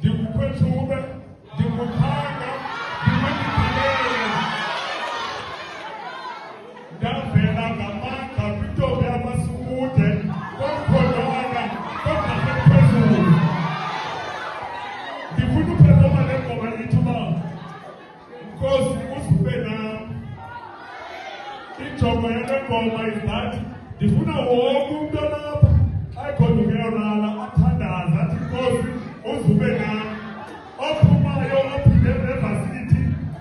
ndikukwethuke, ndikuphanga, ndikwendiphilele. Ndavela ngamandla kwintombi yamasukude, komkhondwana, komdlala phezulu. Ndifuna uphefoma le ngoma ithi uba, Nkosi uzube nam. Injongo yale ngoma is that ndifuna wonke umntu olapha ayikhona ukuyolala athandaza athi Nkosi uzube nam. Ophumayo ophinde evasithi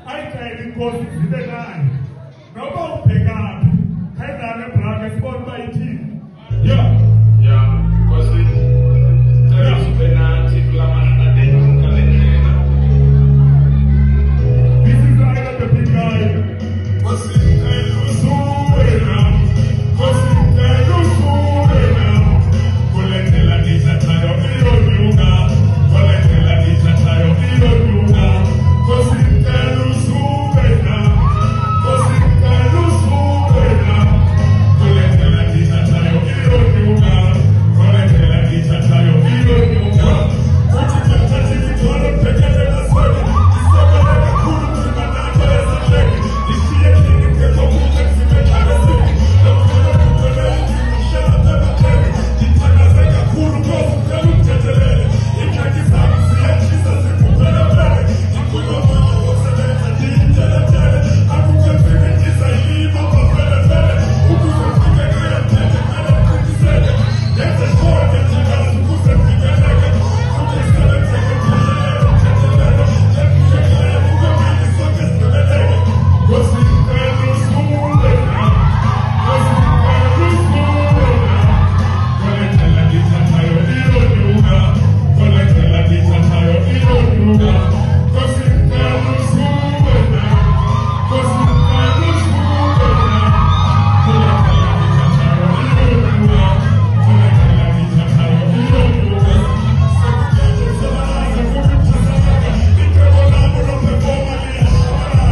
ayicele inkosi zibe naye. Noba ubhekaphi khayidlale brake sibone uba ithini. Yeah, Nkosi cela uzube nathi kula mahlandeni ngale ndlela. This is the eye of the big guy. Nkosi cela uzube nam. Nkosi cela uzube nam. Kulethela ndithathayo iyonyuka. Kulethela ndithathayo iyonyuka. Nkosi cela uzube nam. Nkosi cela uzube nam. Kulethela ndithathayo iyonyuka. Kulethela ndithathayo iyonyuka. Uthi thatha imithwalo bhekelela sona. Isekele kakhulu thina nathi esandleni. Ishiye endlini ngekho kuhle kuzimehlale sini. Lokufuna kukhwelela ndimshela ebatheni. Ndithakaze kakhulu Nkosi cela undithethelele. Iingxaki zami ziyatshisa zikhuphele phele. Inkqubo moya wokusebenza ndiyinteletele. Akukho enzima ndizayilima bafelefele. Ukuze ndifike kule mphethe kumele ndiqiniseke. Ndenze qho ndiyajikaza ukuze ndifikeleke. Futhi isebenzeke ndiyelele ndithethelele. Endiyekele kukobini sonke sigqibeleke. Nkosi cela uzube nam. Nkosi cela uzube nam. Kulethela ndithathayo iyonyuka. Kulethela ndithathayo iyonyuka. Nkosi cela uzube nam. Nkosi cela uzube nam. Kulethela ndithathayo iyonyuka. Kulethela ndithathayo iyonyuka. Sekukhethe kubi phasaka. Icebo labo lophefoma liyashwara.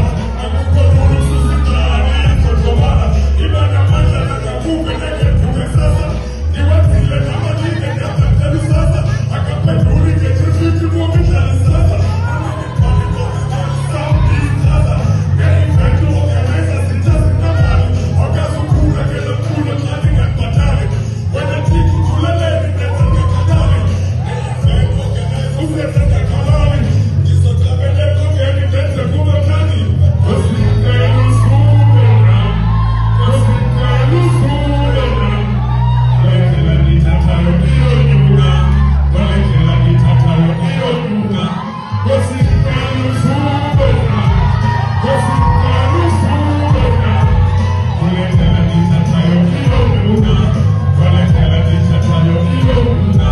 Akukho lula ususihlala iyakhothobala. Iba namandla nakakubi nekethuke sasa. Ndiwenzile namalinde ndiyabhacela usasa. Akaphenduli ngetrifiki kubi dlala sasa. Anenekali ngomekali sawundi ichaza. Nge-event organizer zitha zinamali. Okazukhula ngelo mculo xa ndingakubhatali. Wena thixo ukhuleleni ndenza ngekhalali. Nge-event organizer uzenza ngekhalali. Ndizoqabele kongeni ndenze kube mnandi. Nkosi cela uzube nam. Nkosi cela uzube nam. Kulethela ndithathayo iyonyuka. Kulethela ndithathayo iyonyuka. Nkosi cela uzube nam. Nkosi cela uzube nam. Kulethela ndithathayo iyonyuka. Kulethela ndithathayo iyonyuka.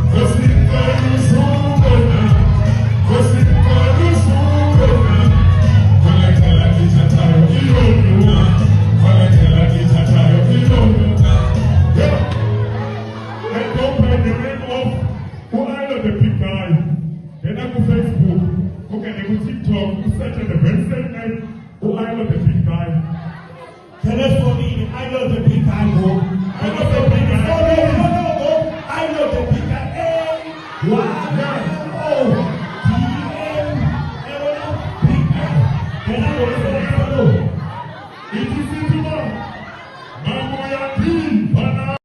Nkosi cela uzube nam. Nkosi cela uzube nam. Kulethela ndithathayo iyonyuka. Kulethela ndithathayo iyonyuka. Yeah. And go by the name of who I know the big guy. Then I go Facebook. Okay, they go TikTok. You search at the very same name. Who I know the big guy. Telephone